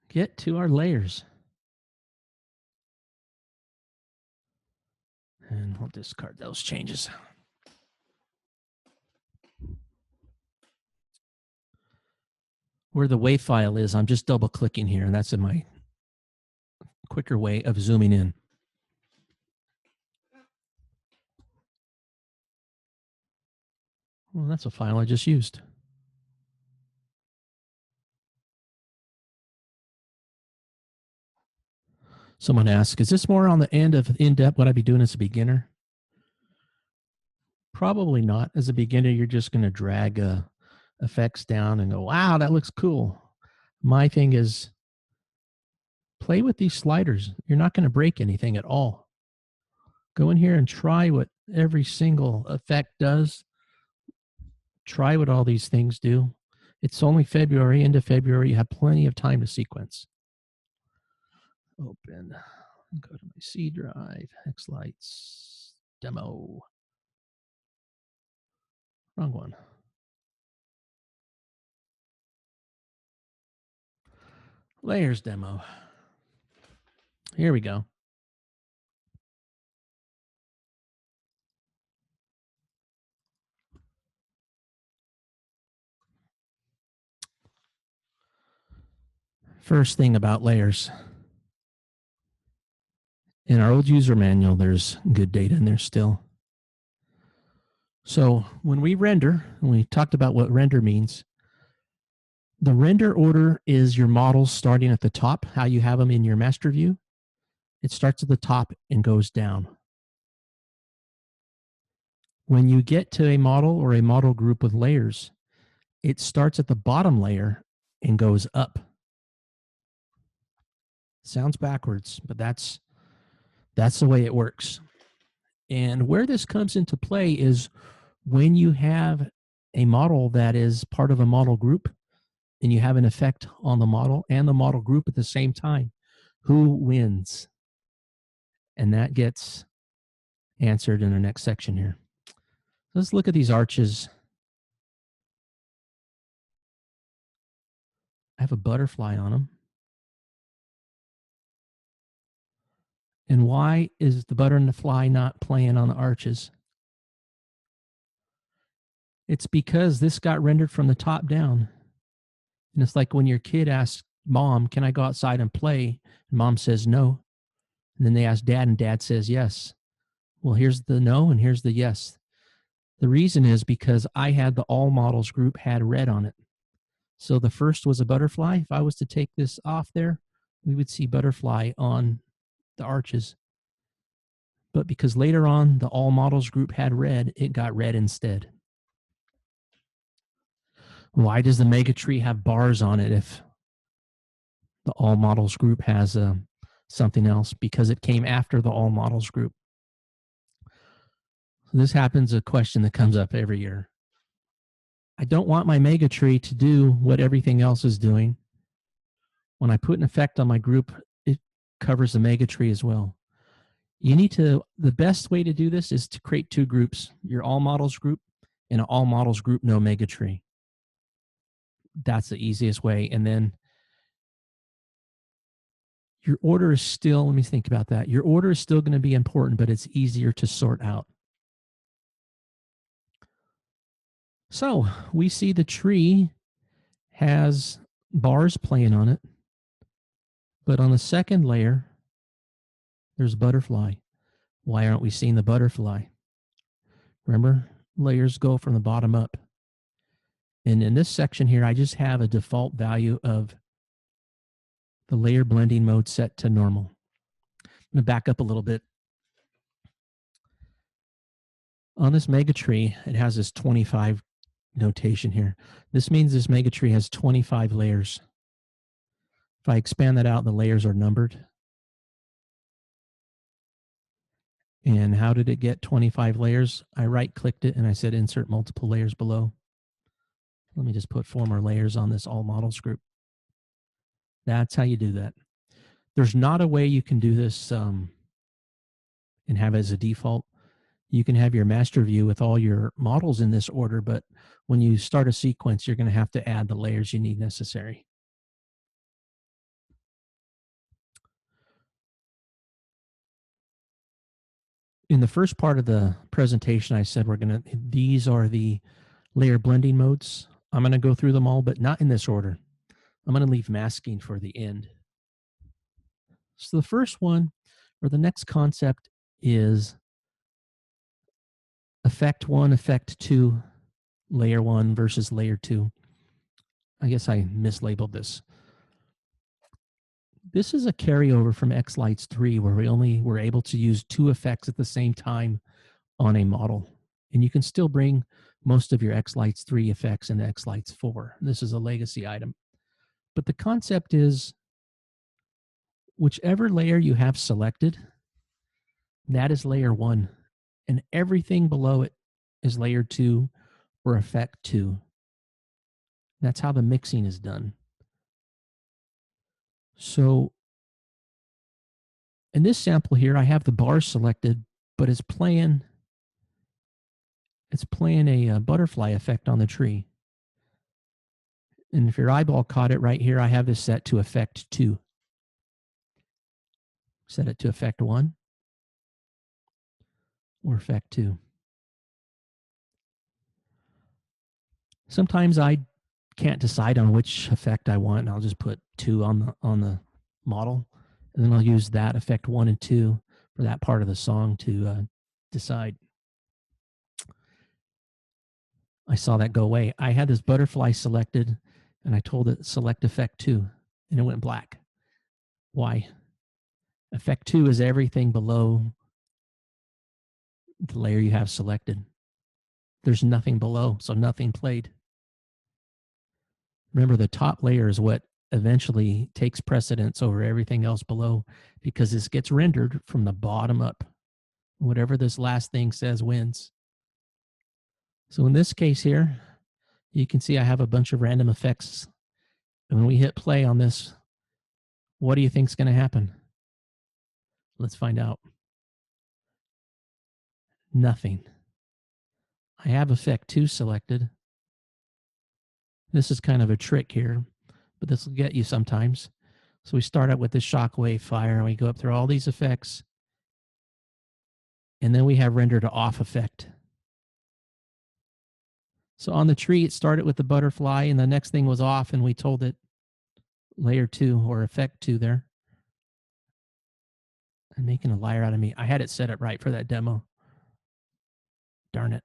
get to our layers. And we'll discard those changes. Where the WAV file is, I'm just double clicking here, and that's in my quicker way of zooming in. Well, that's a file I just used. Someone asked, is this more on the end of in-depth what I'd be doing as a beginner? Probably not. As a beginner, you're just going to drag effects down and go, wow, that looks cool. My thing is play with these sliders. You're not going to break anything at all. Go in here and try what every single effect does. Try what all these things do. It's only February, end of February. You have plenty of time to sequence. Open. Go to my C drive. xLights. Demo. Wrong one. Layers demo. Here we go. First thing about layers. In our old user manual, there's good data in there still. So when we render, and we talked about what render means, the render order is your models starting at the top, how you have them in your master view. It starts at the top and goes down. When you get to a model or a model group with layers, it starts at the bottom layer and goes up. Sounds backwards, but that's the way it works. And where this comes into play is when you have a model that is part of a model group and you have an effect on the model and the model group at the same time, who wins? And that gets answered in the next section here. Let's look at these arches. I have a butterfly on them. And why is the butterfly not playing on the arches? It's because this got rendered from the top down. And it's like when your kid asks mom, can I go outside and play? And mom says no. And then they ask dad, and dad says yes. Well, here's the no, and here's the yes. The reason is because I had the all models group had red on it. So the first was a butterfly. If I was to take this off there, we would see butterfly on the arches. But because later on the all models group had red, it got red instead. Why does the mega tree have bars on it if the all models group has something else? Because it came after the all models group. So this happens, a question that comes up every year. I don't want my mega tree to do what everything else is doing. When I put an effect on my group, it covers the mega tree as well. You need to, the best way to do this is to create two groups, your all models group and an all models group no mega tree. That's the easiest way. And then your order is still, let me think about that. Your order is still going to be important, but it's easier to sort out. So we see the tree has bars playing on it, but on the second layer, there's butterfly. Why aren't we seeing the butterfly? Remember, layers go from the bottom up. And in this section here, I just have a default value of the layer blending mode set to normal. I'm going to back up a little bit. On this mega tree, it has this 25 notation here. This means this mega tree has 25 layers. If I expand that out, the layers are numbered. And how did it get 25 layers? I right-clicked it and I said insert multiple layers below. Let me just put 4 more layers on this all models group. That's how you do that. There's not a way you can do this and have it as a default. You can have your master view with all your models in this order, but when you start a sequence, you're going to have to add the layers you need necessary. In the first part of the presentation, I said these are the layer blending modes. I'm going to go through them all, but not in this order. I'm going to leave masking for the end. So the first one, or the next concept, is effect 1, effect 2, layer 1 versus layer 2. I guess I mislabeled this. This is a carryover from xLights 3 where we only were able to use 2 effects at the same time on a model. And you can still bring most of your xLights 3 effects into xLights 4. This is a legacy item. But the concept is whichever layer you have selected, that is layer 1. And everything below it is layer 2 or effect 2. That's how the mixing is done. So in this sample here, I have the bars selected, but it's playing a butterfly effect on the tree. And if your eyeball caught it right here, I have this set to effect 2. Set it to effect 1 or effect 2. Sometimes I can't decide on which effect I want, and I'll just put 2 on the model, and then I'll use that effect 1 and 2 for that part of the song to decide. I saw that go away. I had this butterfly selected, and I told it select effect 2, and it went black. Why? Effect 2 is everything below the layer you have selected. There's nothing below, so nothing played. Remember, the top layer is what eventually takes precedence over everything else below because this gets rendered from the bottom up. Whatever this last thing says wins. So in this case here, you can see I have a bunch of random effects. And when we hit play on this, what do you think is going to happen? Let's find out. Nothing. I have effect 2 selected. This is kind of a trick here, but this will get you sometimes. So we start out with this shockwave fire, and we go up through all these effects, And then we have render to off effect. So on the tree, it started with the butterfly, and the next thing was off, and we told it layer 2 or effect 2 there. I'm making a liar out of me. I had it set up right for that demo. Darn it.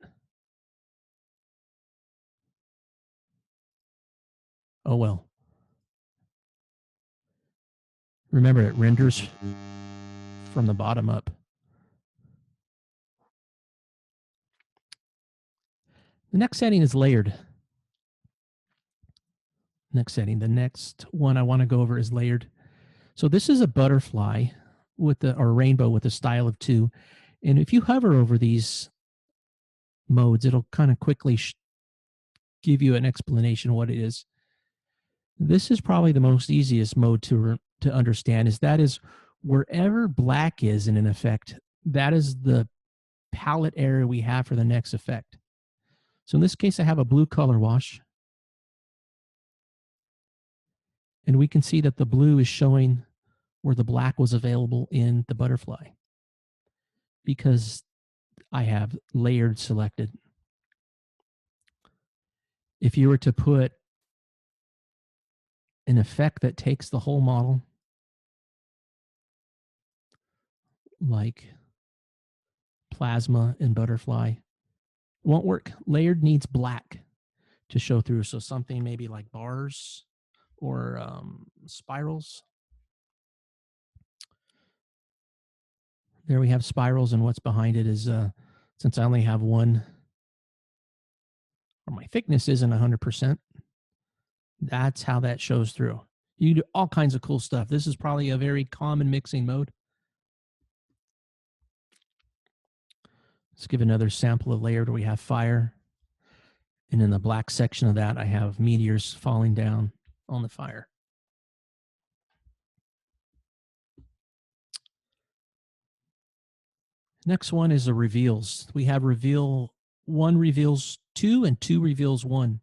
Oh well. Remember, it renders from the bottom up. The next setting is layered. Next setting. The next one I want to go over is layered. So this is a butterfly with or rainbow with a style of 2. And if you hover over these modes, it'll kind of quickly give you an explanation of what it is. This is probably the most easiest mode to understand, is that is wherever black is in an effect, that is the palette area we have for the next effect. So in this case, I have a blue color wash. And we can see that the blue is showing where the black was available in the butterfly, because I have layered selected. If you were to put an effect that takes the whole model, like plasma and butterfly, it won't work. Layered needs black to show through. So something maybe like bars or spirals. There we have spirals, and what's behind it is, since I only have one, or my thickness isn't 100%, that's how that shows through. You can do all kinds of cool stuff. This is probably a very common mixing mode. Let's give another sample of layered where we have fire. And in the black section of that, I have meteors falling down on the fire. Next one is the reveals. We have reveal 1 reveals 2 and 2 reveals 1.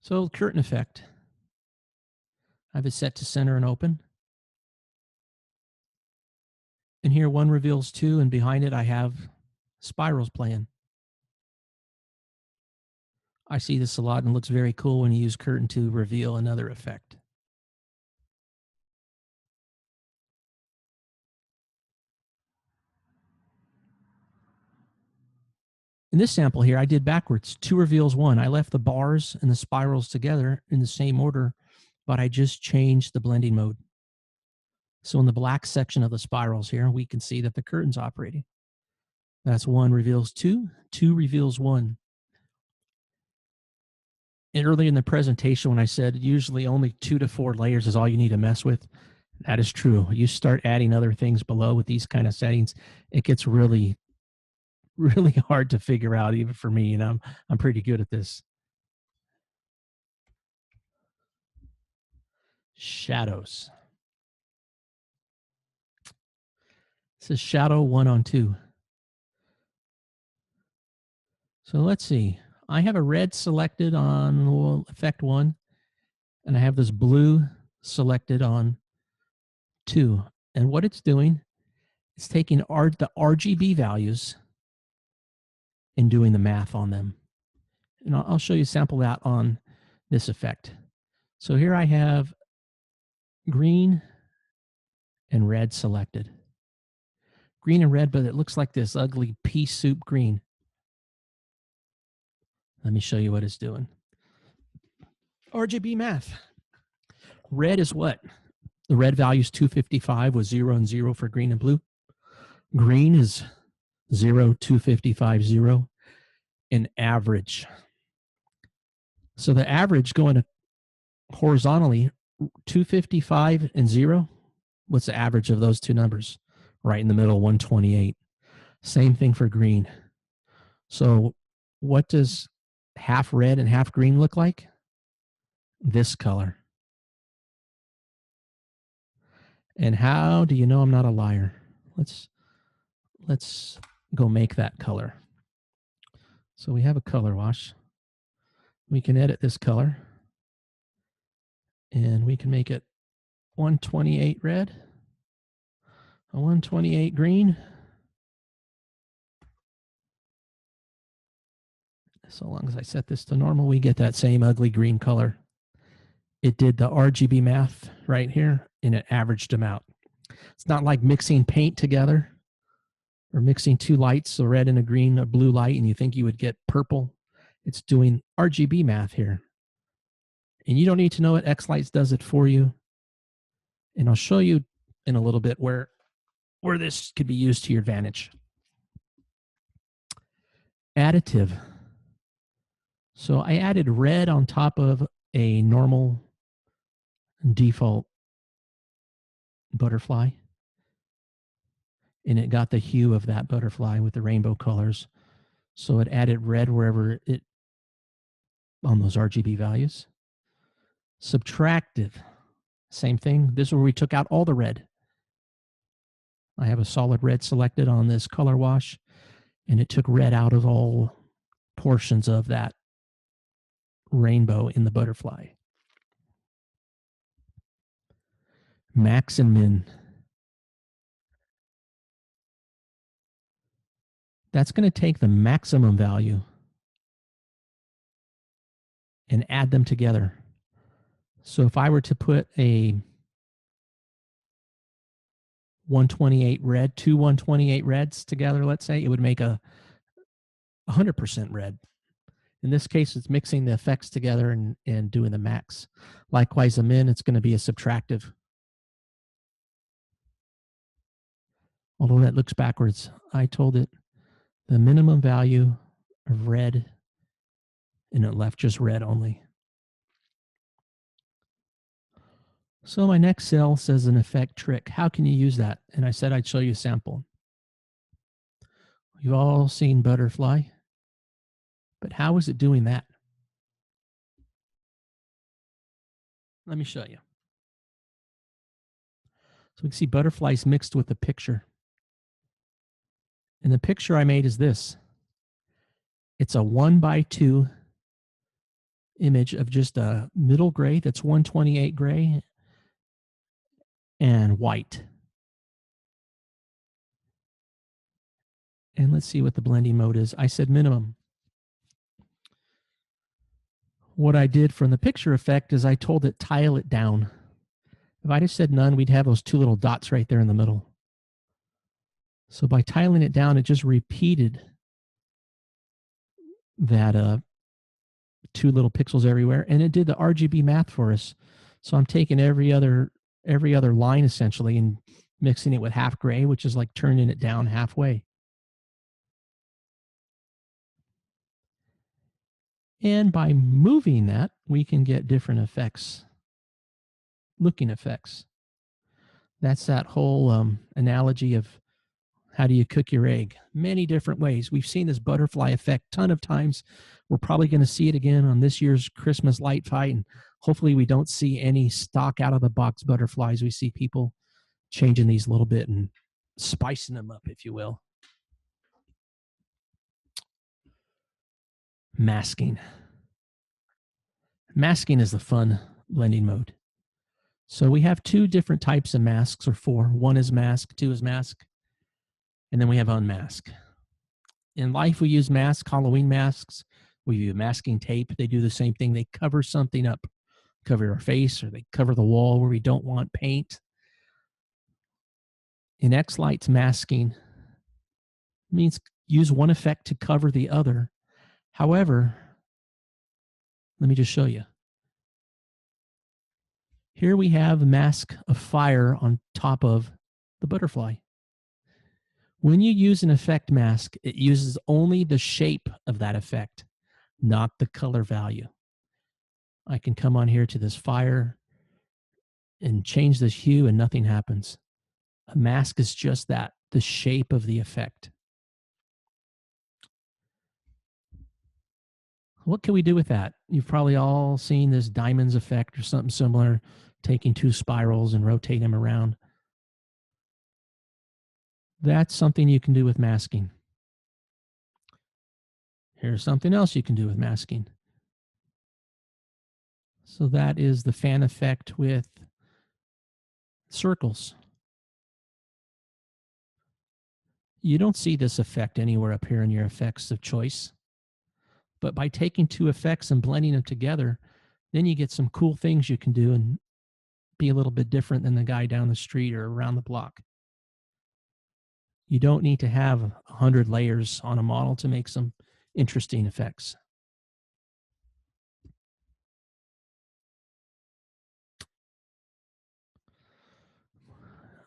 So curtain effect. I have it set to center and open. And here 1 reveals 2, and behind it I have spirals playing. I see this a lot, and it looks very cool when you use curtain to reveal another effect. In this sample here, I did backwards. 2 reveals 1. I left the bars and the spirals together in the same order, but I just changed the blending mode. So in the black section of the spirals here, we can see that the curtain's operating. That's 1 reveals 2, 2 reveals 1. And earlier in the presentation, when I said usually only 2 to 4 layers is all you need to mess with, that is true. You start adding other things below with these kind of settings, it gets really, really hard to figure out, even for me, and I'm pretty good at this. Shadows. This is shadow 1 on 2. So let's see. I have a red selected on effect 1, and I have this blue selected on 2. And what it's doing, it's taking the RGB values and doing the math on them. And I'll show you a sample of that on this effect. So here I have green and red selected. Green and red, but it looks like this ugly pea soup green. Let me show you what it's doing. RGB math. Red is what? The red value is 255 with 0 and 0 for green and blue. Green is 0, 255, 0, and average. So the average going horizontally, 255 and 0. What's the average of those two numbers? Right in the middle, 128. Same thing for green. So what does half red and half green look like? This color. And how do you know I'm not a liar? Let's go make that color. So we have a color wash. We can edit this color, and we can make it 128 red. a 128 green. So long as I set this to normal, we get that same ugly green color. It did the RGB math right here, and it averaged them out. It's not like mixing paint together or mixing two lights, a red and a green, a blue light, and you think you would get purple. It's doing RGB math here. And you don't need to know it. xLights does it for you. And I'll show you in a little bit where this could be used to your advantage. Additive. So I added red on top of a normal default butterfly. And it got the hue of that butterfly with the rainbow colors. So it added red wherever it, on those RGB values. Subtractive. Same thing. This is where we took out all the red. I have a solid red selected on this color wash, and it took red out of all portions of that rainbow in the butterfly. Max and min. That's going to take the maximum value and add them together. So if I were to put a 128 red, two 128 reds together, let's say, it would make a 100% red. In this case, it's mixing the effects together and doing the max. Likewise, a min, it's going to be a subtractive. Although that looks backwards, I told it the minimum value of red, and it left just red only. So my next cell says an effect trick. How can you use that? And I said I'd show you a sample. You've all seen butterfly, but how is it doing that? Let me show you. So we can see butterflies mixed with the picture. And the picture I made is this. It's a 1:2 image of just a middle gray, that's 128 gray, and white. And let's see what the blending mode is. I said minimum. What I did from the picture effect is I told it tile it down. If I just said none, we'd have those two little dots right there in the middle. So by tiling it down, it just repeated that two little pixels everywhere, and it did the RGB math for us. So I'm taking every other line essentially and mixing it with half gray, which is like turning it down halfway. And by moving that, we can get different effects, looking effects. That's that whole analogy of how do you cook your egg? Many different ways. We've seen this butterfly effect a ton of times. We're probably going to see it again on this year's Christmas light fight. And hopefully we don't see any stock out of the box butterflies. We see people changing these a little bit and spicing them up, if you will. Masking. Masking is the fun blending mode. So we have two different types of masks, or four. One is mask, two is mask, and then we have unmask. In life, we use masks, Halloween masks. We use masking tape. They do the same thing. They cover something up, cover our face, or they cover the wall where we don't want paint. In xLights, masking means use one effect to cover the other. However, let me just show you. Here we have a mask of fire on top of the butterfly. When you use an effect mask, it uses only the shape of that effect, not the color value. I can come on here to this fire and change this hue and nothing happens. A mask is just that, the shape of the effect. What can we do with that? You've probably all seen this diamonds effect or something similar, taking two spirals and rotating them around. That's something you can do with masking. Here's something else you can do with masking. So that is the fan effect with circles. You don't see this effect anywhere up here in your effects of choice. But by taking two effects and blending them together, then you get some cool things you can do and be a little bit different than the guy down the street or around the block. You don't need to have 100 layers on a model to make some interesting effects.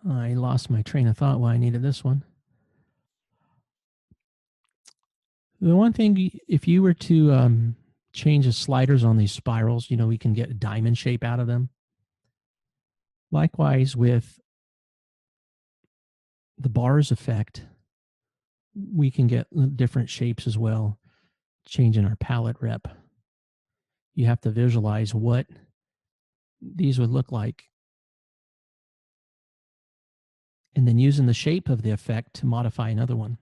I lost my train of thought why I needed this one. The one thing, if you were to change the sliders on these spirals, you know, we can get a diamond shape out of them. Likewise with the bars effect, we can get different shapes as well, changing our palette rep. You have to visualize what these would look like, and then using the shape of the effect to modify another one.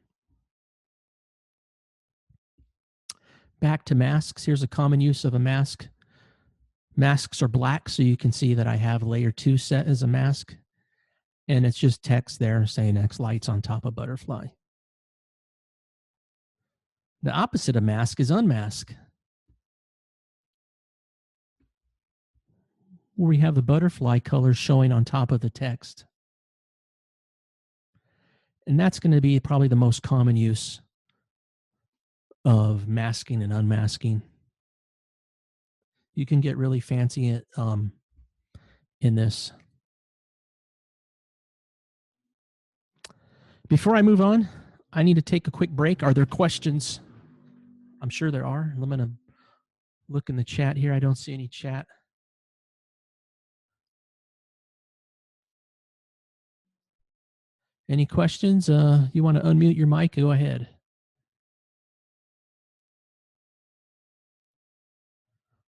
Back to masks. Here's a common use of a mask. Masks are black, so you can see that I have layer 2 set as a mask, and it's just text there saying xLights on top of butterfly. The opposite of mask is unmask, where we have the butterfly colors showing on top of the text. And that's going to be probably the most common use of masking and unmasking. You can get really fancy in this. Before I move on, I need to take a quick break. Are there questions? I'm sure there are. I'm going to look in the chat here. I don't see any chat. Any questions? You want to unmute your mic? Go ahead.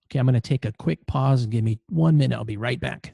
Okay, I'm going to take a quick pause and give me 1 minute. I'll be right back.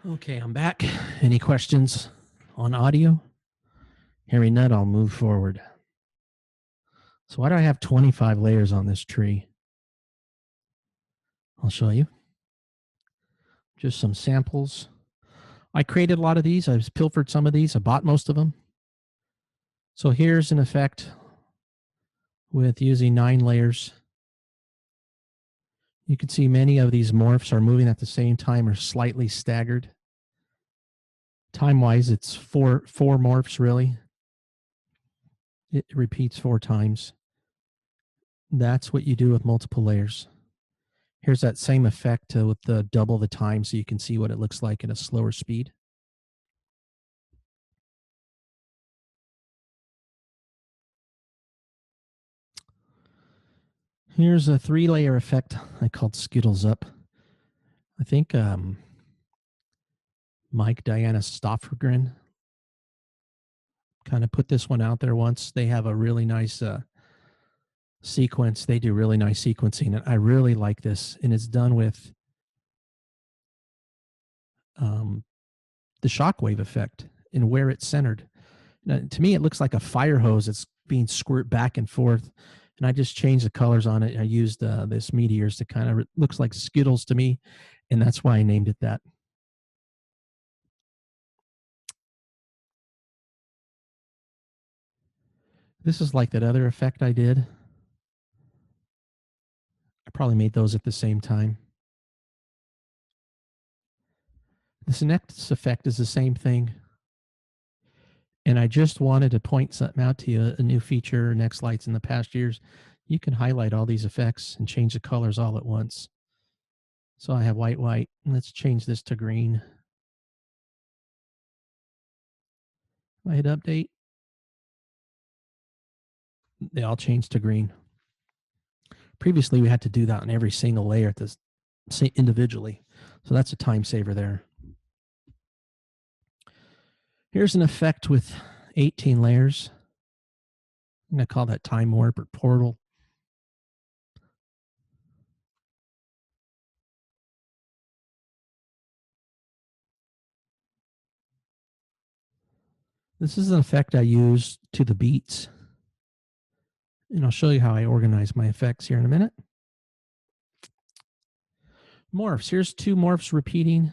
Okay, I'm back. Any questions on audio? Hearing none, I'll move forward. So why do I have 25 layers on this tree? I'll show you. Just some samples. I created a lot of these. I've pilfered some of these. I bought most of them. So here's an effect with using 9 layers. You can see many of these morphs are moving at the same time or slightly staggered. Time-wise, it's four morphs, really. It repeats 4 times. That's what you do with multiple layers. Here's that same effect with the double the time so you can see what it looks like at a slower speed. Here's a 3-layer effect I called Skittles Up. I think Mike, Diana Stoffgren kind of put this one out there once. They have a really nice sequence. They do really nice sequencing, and I really like this. And it's done with the shockwave effect and where it's centered. Now, to me, it looks like a fire hose that's being squirt back and forth. And I just changed the colors on it. I used this meteors to kind of looks like Skittles to me, and that's why I named it that. This is like that other effect I did. I probably made those at the same time. This next effect is the same thing. And I just wanted to point something out to you, a new feature, xLights in the past years. You can highlight all these effects and change the colors all at once. So I have white, white. Let's change this to green. If I hit update, they all change to green. Previously, we had to do that on every single layer at this individually. So that's a time saver there. Here's an effect with 18 layers. I'm going to call that time warp or portal. This is an effect I use to the beats. And I'll show you how I organize my effects here in a minute. Morphs. Here's two morphs repeating.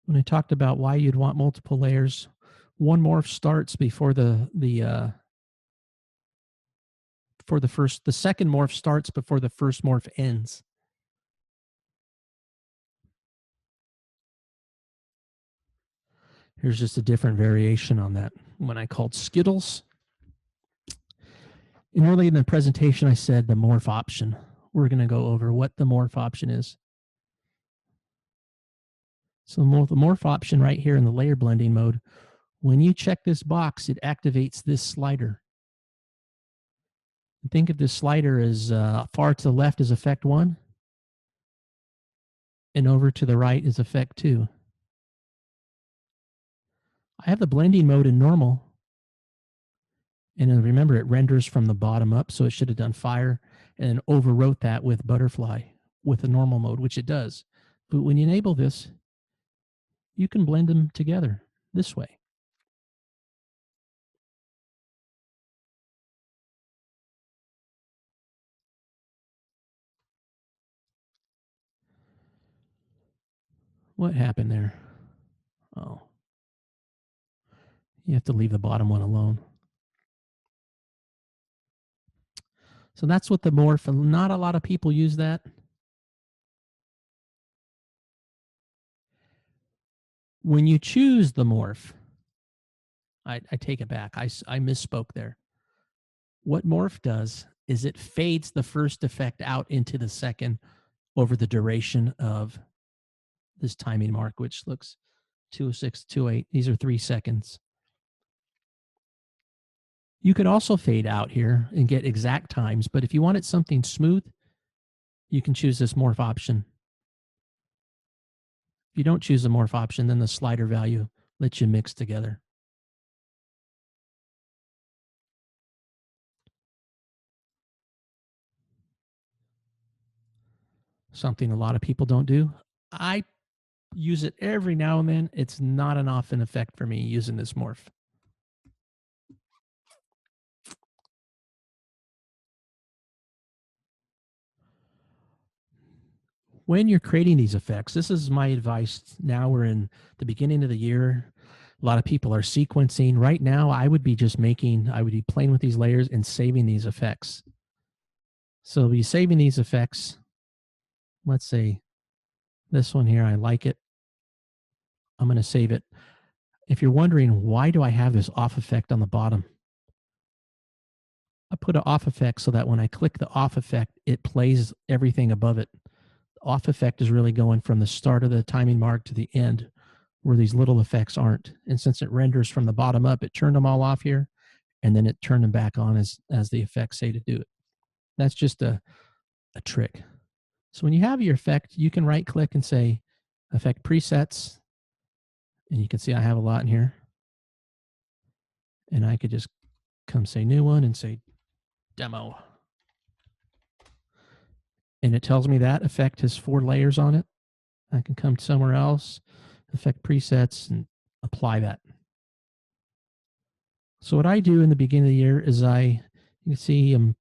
When I talked about why you'd want multiple layers, one morph starts before the second morph starts before the first morph ends. Here's just a different variation on that one I called Skittles. And early in the presentation, I said the morph option. We're going to go over what the morph option is. So the morph option right here in the layer blending mode, when you check this box, it activates this slider. Think of this slider as far to the left is effect 1, and over to the right is effect 2. I have the blending mode in normal. And then remember, it renders from the bottom up, so it should have done fire and overwrote that with butterfly with the normal mode, which it does. But when you enable this, you can blend them together this way. What happened there? Oh. You have to leave the bottom one alone. So that's what the morph, and not a lot of people use that. When you choose the morph, I take it back. I misspoke there. What morph does is it fades the first effect out into the second over the duration of this timing mark, which looks 206, 28. These are 3 seconds. You could also fade out here and get exact times, but if you wanted something smooth, you can choose this morph option. If you don't choose the morph option, then the slider value lets you mix together. Something a lot of people don't do. I use it every now and then. It's not an often effect for me using this morph. When you're creating these effects, this is my advice. Now we're in the beginning of the year. A lot of people are sequencing. Right now, I would be playing with these layers and saving these effects. So I'll be saving these effects. Let's say this one here, I like it. I'm going to save it. If you're wondering, why do I have this off effect on the bottom? I put an off effect so that when I click the off effect, it plays everything above it. The off effect is really going from the start of the timing mark to the end, where these little effects aren't. And since it renders from the bottom up, it turned them all off here, and then it turned them back on as the effects say to do it. That's just a trick. So when you have your effect, you can right click and say effect presets, and you can see I have a lot in here. And I could just come say new one and say demo. And it tells me that effect has 4 layers on it. I can come somewhere else, effect presets, and apply that. So what I do in the beginning of the year is you can see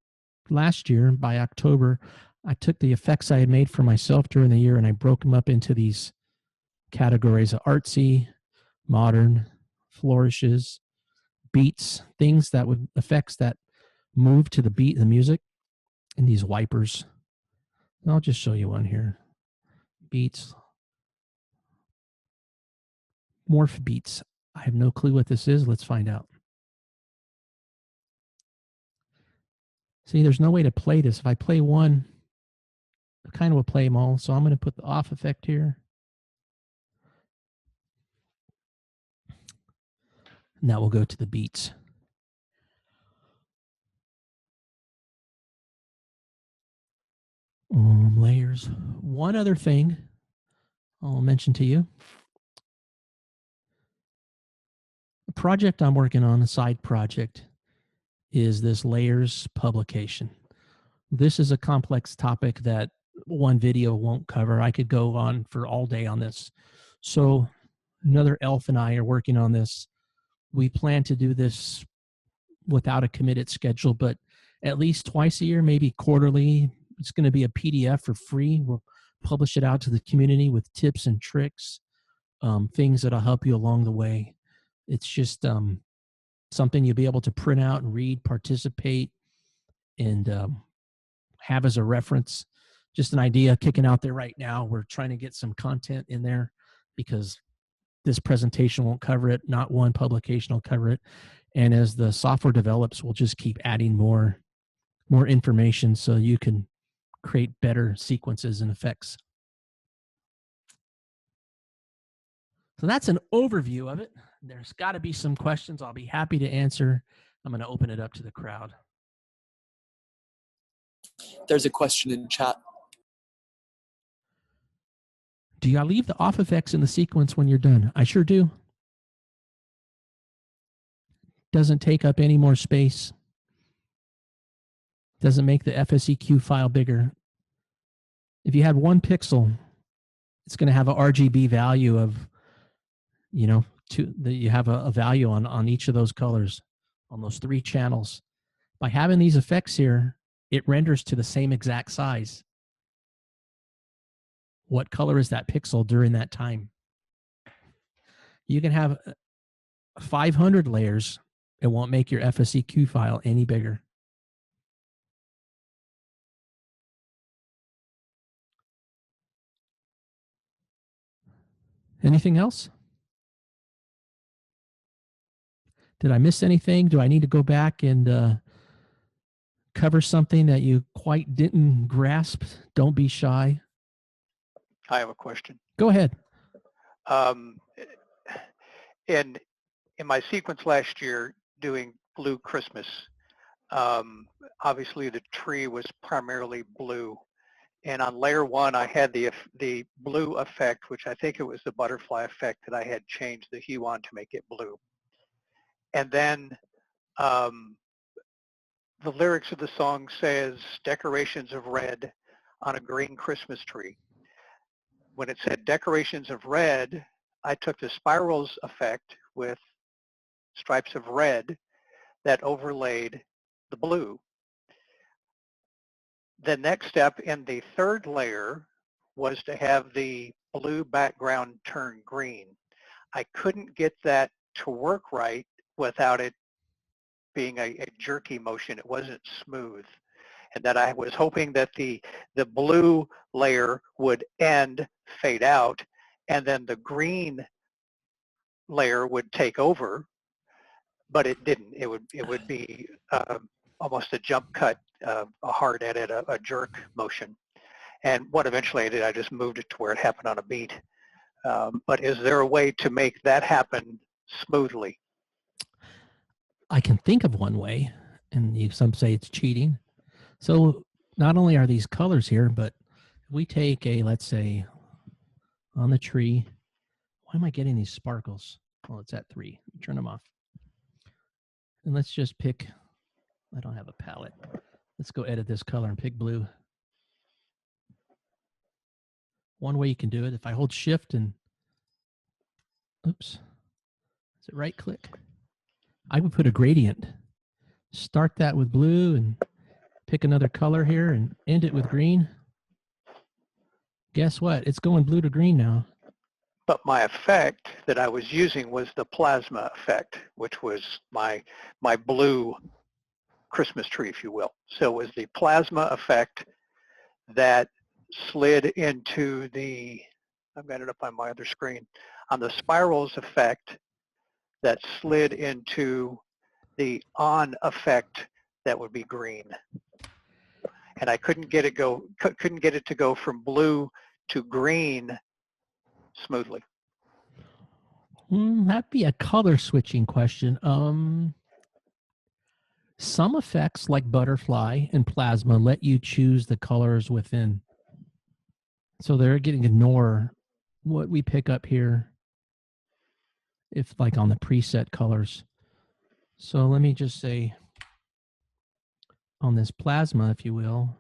last year by October, I took the effects I had made for myself during the year and I broke them up into these categories of artsy, modern, flourishes, beats, things that would effects that move to the beat of the music, and these wipers. And I'll just show you one here. Beats. Morph beats. I have no clue what this is. Let's find out. See, there's no way to play this. If I play one, I kind of will play them all. So I'm going to put the off effect here. Now we'll go to the beats. Layers. One other thing I'll mention to you. The project I'm working on, a side project, is this layers publication. This is a complex topic that one video won't cover. I could go on for all day on this. So another elf and I are working on this. We plan to do this without a committed schedule, but at least twice a year, maybe quarterly. It's going to be a PDF for free. We'll publish it out to the community with tips and tricks, things that'll help you along the way. It's just something you'll be able to print out and read, participate, and have as a reference. Just an idea kicking out there right now. We're trying to get some content in there because this presentation won't cover it. Not one publication will cover it. And as the software develops, we'll just keep adding more information so you can create better sequences and effects. So that's an overview of it. There's got to be some questions I'll be happy to answer. I'm going to open it up to the crowd. There's a question in chat. Do you leave the off effects in the sequence when you're done? I sure do. Doesn't take up any more space. Doesn't make the FSEQ file bigger. If you had 1 pixel, it's going to have a RGB value of, you have a value on each of those colors, on those 3 channels. By having these effects here, it renders to the same exact size. What color is that pixel during that time? You can have 500 layers. It won't make your FSEQ file any bigger. Anything else? Did I miss anything? Do I need to go back and cover something that you quite didn't grasp? Don't be shy. I have a question. Go ahead. In my sequence last year doing Blue Christmas, obviously the tree was primarily blue. And on layer 1, I had the blue effect, which I think it was the butterfly effect that I had changed the hue on to make it blue. And then the lyrics of the song says decorations of red on a green Christmas tree. When it said decorations of red, I took the spirals effect with stripes of red that overlaid the blue. The next step in the 3rd layer was to have the blue background turn green. I couldn't get that to work right without it being a jerky motion. It wasn't smooth. And that I was hoping that the blue layer would fade out, and then the green layer would take over, but it didn't. It would be almost a jump cut, a hard edit, a jerk motion. And what eventually I did, I just moved it to where it happened on a beat. But is there a way to make that happen smoothly? I can think of one way, and some say it's cheating. So not only are these colors here, but we take let's say, on the tree. Why am I getting these sparkles? Well, it's at 3. Turn them off. And let's just pick, I don't have a palette. Let's go edit this color and pick blue. One way you can do it, if I hold shift and, oops, is it right click? I would put a gradient. Start that with blue and pick another color here and end it with green. Guess what? It's going blue to green now. But my effect that I was using was the plasma effect, which was my blue Christmas tree, if you will. So it was the plasma effect that slid into the, I've got it up on my other screen, on the spirals effect that slid into the on effect that would be green. And I couldn't get it to go from blue to green smoothly. That'd be a color switching question. Some effects like butterfly and plasma let you choose the colors within. So they're getting ignore what we pick up here if like on the preset colors. So let me just say on this plasma, if you will,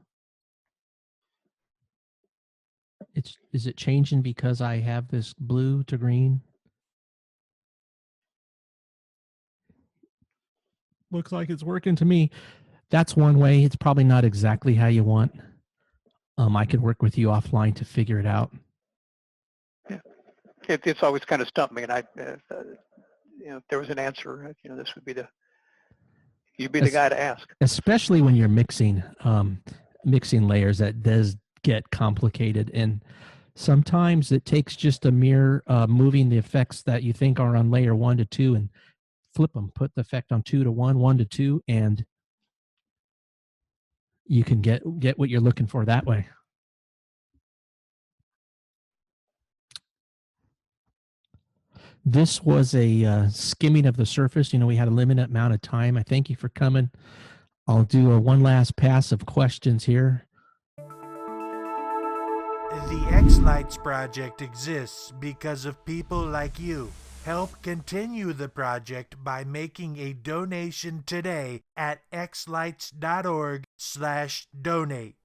is it changing because I have this blue to green? Looks like it's working to me. That's one way. It's probably not exactly how you want. I could work with you offline to figure it out. Yeah, it's always kind of stumped me, and if there was an answer, this would be you'd be the guy to ask. Especially when you're mixing layers, that does get complicated, and sometimes it takes just a mere moving the effects that you think are on layer 1 to 2 and flip them, put the effect on 2 to 1, 1 to 2, and you can get what you're looking for that way. This was a skimming of the surface. We had a limited amount of time. I thank you for coming. I'll do one last pass of questions here. The xLights project exists because of people like you. Help continue the project by making a donation today at xlights.org/donate.